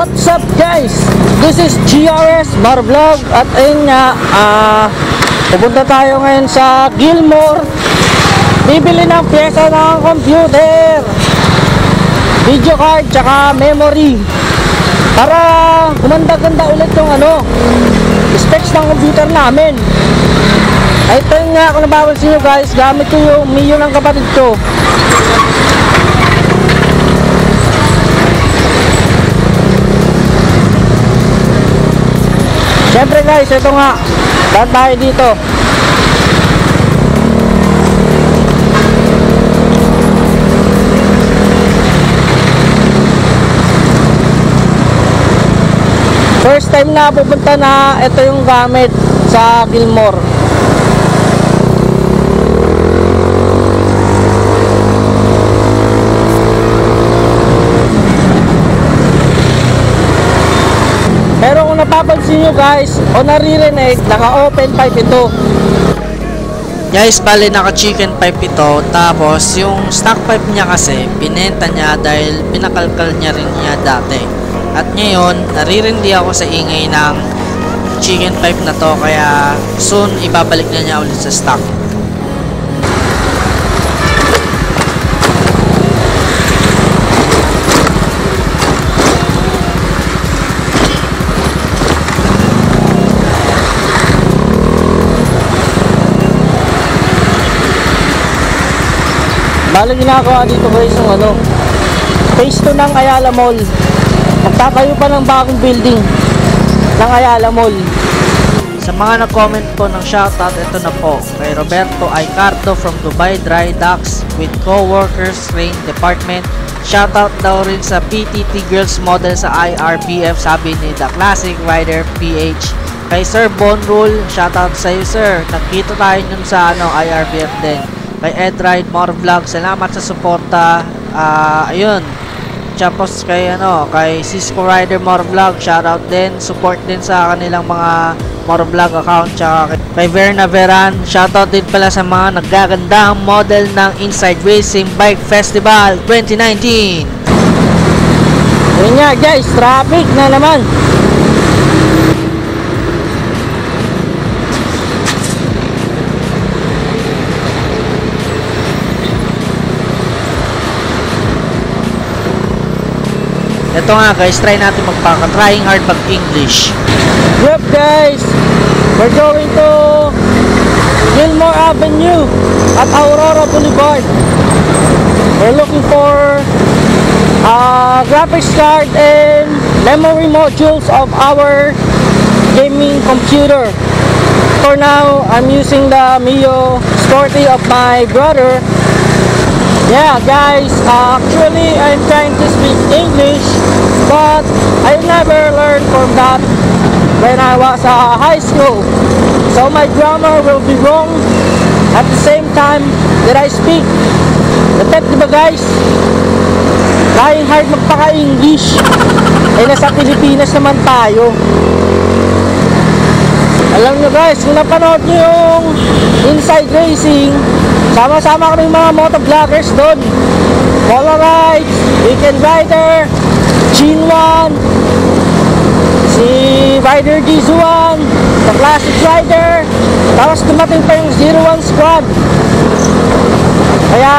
What's up guys? This is GRS Motovlog at ayun nga, pupunta tayo ngayon sa Gilmore. Bibili ng pyesa ng computer, video card, tsaka memory para gumanda-ganda ulit yung specs ng computer namin. Ay ito nga, kung nababansin nyo guys, gamit ko yung Mio ng kapatid ko. Siyempre guys, ito nga, daan tayo dito. First time na pupunta na ito yung gamit sa Gilmore. Pero kung napapansin nyo guys, o naririnig, naka-open pipe ito. Guys, bali naka-chicken pipe ito. Tapos yung stock pipe niya kasi binenta niya dahil pinakalkal niya rin niya dati. At ngayon, naririndi ako sa ingay ng chicken pipe na to, kaya soon ibabalik na niya ulit sa stock. Bali ginagawa dito guys yung phase 2 ng Ayala Mall. Magtatayo pa ng bagong building ng Ayala Mall. Sa mga nag-comment po ng shoutout, ito na po kay Roberto Aicardo from Dubai Dry Docks with Co-workers Train Department. Shoutout daw rin sa PTT Girls Model sa IRPF, sabi ni The Classic Rider PH. Kay Sir Bonrule, shoutout sa iyo sir. Nakita tayo nun sa IRPF din. Kay Ed Ride Motovlog, salamat sa suporta. Ayun. Tapos kay kay Cisco Rider Motovlog, shoutout din, support din sa kanilang mga Motovlog account. Tsaka kay Verna Veran, shoutout din pala sa mga naggagandang model ng Inside Racing Bike Festival 2019. Ayun nga guys, traffic na naman. Ito nga guys, try natin trying hard mag-English. Yep guys, we're going to Gilmore Avenue at Aurora Boulevard. We're looking for graphics card and memory modules of our gaming computer. For now, I'm using the Mio Sporty of my brother. Yeah guys, actually I'm trying to speak English, but I never learned from that when I was high school. So my grammar will be wrong at the same time that I speak. But diba guys, trying hard magpaka-English. Eh nasa Pilipinas naman tayo. Alam nyo guys, kung napanood nyo yung Inside Racing, sama-sama kami mga motovloggers doon. Polo Rides, Weekend Rider, Chin1, si Rider Gizuan, The Classic Rider, tapos dumating pa yung 01 Squad. Kaya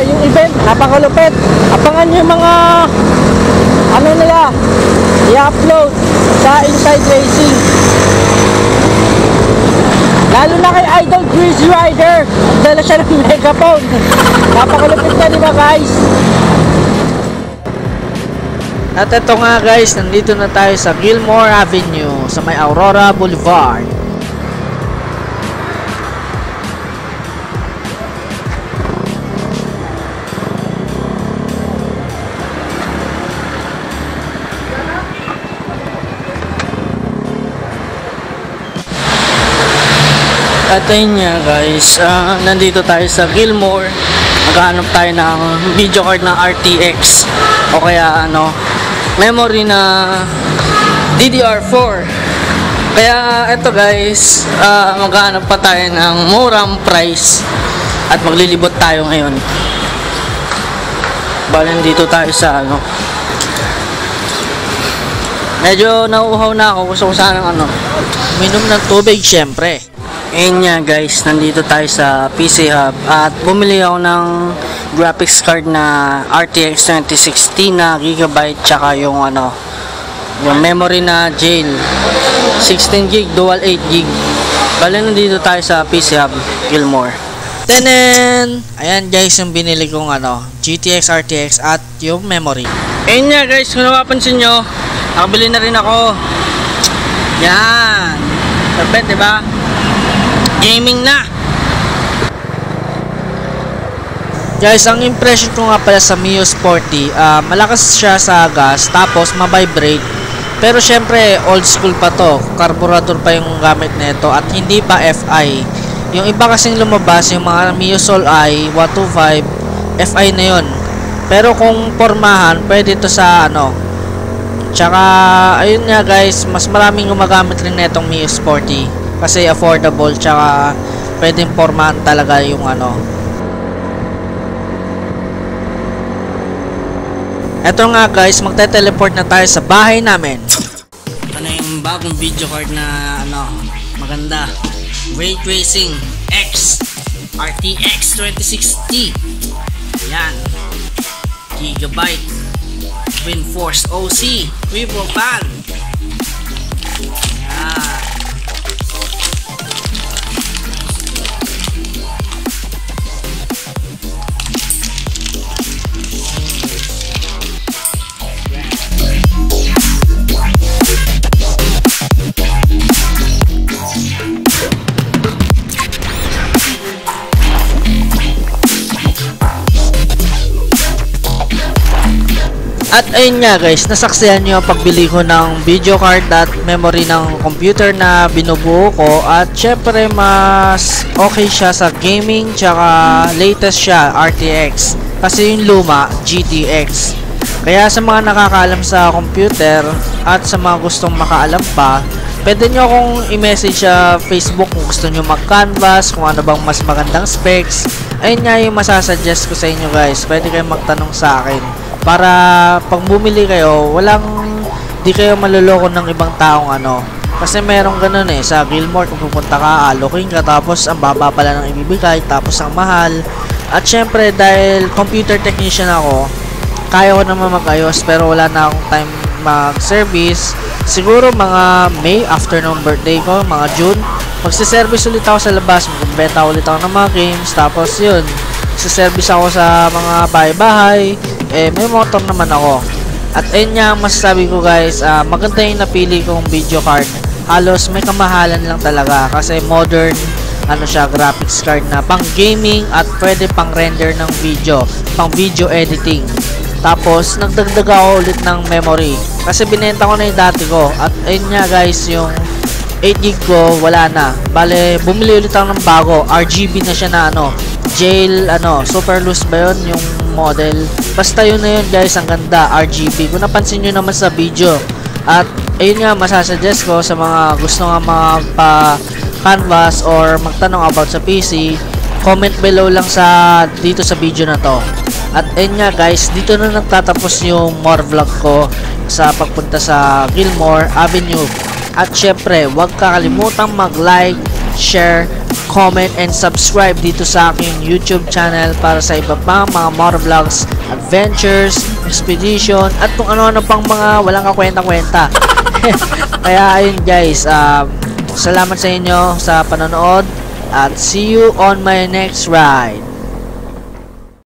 yung event, napakalupit. Abangan nyo yung mga nila, i-upload sa Inside Racing. Lalo na kay Idol Greasy Rider, dala siya ng megaphone. Napakalupit na, diba guys? At ito nga guys, nandito na tayo sa Gilmore Avenue sa may Aurora Boulevard. At ayun nga guys, nandito tayo sa Gilmore. Maghanap tayo ng video card ng RTX o kaya memory na DDR4. Kaya eto guys, maghanap pa tayo ng murang price at maglilibot tayo ngayon. Bali, dito tayo sa Medyo nauuhaw na ako. Gusto ko sanang Minom ng tubig, syempre. Ayun nga guys, nandito tayo sa PC Hub at bumili ako ng graphics card na RTX 2060 na gigabyte tsaka yung yung memory na jail 16 gig dual 8 gig. Bale nandito tayo sa PC Hub Gilmore. Tenen! Ayan guys yung binili kong GTX RTX at yung memory. Ayun nga guys, kung napapansin nyo, nakabili na rin ako. Yan. Perfect, diba? Gaming na. Guys, ang impression ko nga pala sa Mio Sporty, malakas siya sa gas, tapos ma-vibrate. Pero syempre, old school pa to. Carburetor pa yung gamit nito at hindi pa FI. Yung iba kasing lumabas, yung mga Mio Sol I 125, FI na yun. Pero kung pormahan, pwede to sa Tsaka, ayun nga guys, mas maraming gumagamit rin netong Mio Sporty. Kasi affordable, tsaka pwedeng pormahan talaga yung Eto nga guys, magte-teleport na tayo sa bahay namin. Ito na yung bagong video card na maganda. Ray Tracing X RTX 2060. Yan. Gigabyte. Reinforced OC. Turbo fan. Yan. At ayun nga guys, nasaksihan nyo ang pagbili ko ng video card at memory ng computer na binubuo ko. At syempre mas okay siya sa gaming, tsaka latest siya RTX. Kasi yung luma, GTX. Kaya sa mga nakakaalam sa computer at sa mga gustong makaalam pa, pwede nyo akong i-message sa Facebook kung gusto nyo mag-canvas, kung ano bang mas magandang specs. Ayun nga yung masasuggest ko sa inyo guys, pwede kayong magtanong sa akin. Para pag bumili kayo, di kayo maluloko ng ibang taong Kasi merong ganun sa Gilmore, kung pupunta ka, alokin ka, tapos ang baba pala ng ibibigay, tapos ang mahal. At syempre, dahil computer technician ako, kaya ko naman mag-ayos, pero wala na akong time mag-service. Siguro mga May, after ng birthday ko, mga June, magsiservice ulit ako sa labas, magbenta ulit ako ng mga games, tapos yun, magsiservice ako sa mga bahay-bahay. May motor naman ako. At ayun nga masasabi ko guys, maganda yung napili kong video card. Halos may kamahalan lang talaga kasi modern siya, graphics card na pang gaming at pwede pang render ng video, pang video editing. Tapos nagdagdag ako ulit ng memory kasi binenta ko na yung dati ko. At ayun nga guys, yung 8 gig ko wala na. Bale, bumili ulit ako ng bago. RGB na siya na jail super loose ba yun yung model? Basta yun na yun guys, ang ganda, RGB. Kung napansin nyo naman sa video. At ayun nga, masasuggest ko sa mga gusto nga magpa-canvas or magtanong about sa PC, comment below lang dito sa video na to. At ayun nga guys, dito na nagtatapos yung more vlog ko sa pagpunta sa Gilmore Avenue. At syempre, huwag kakalimutang mag-like, share, comment, and subscribe dito sa aking YouTube channel para sa iba pang mga more vlogs, adventures, expedition, at kung ano-ano pang mga walang kakwenta-kwenta. Kaya ayun guys, salamat sa inyo sa panonood at see you on my next ride.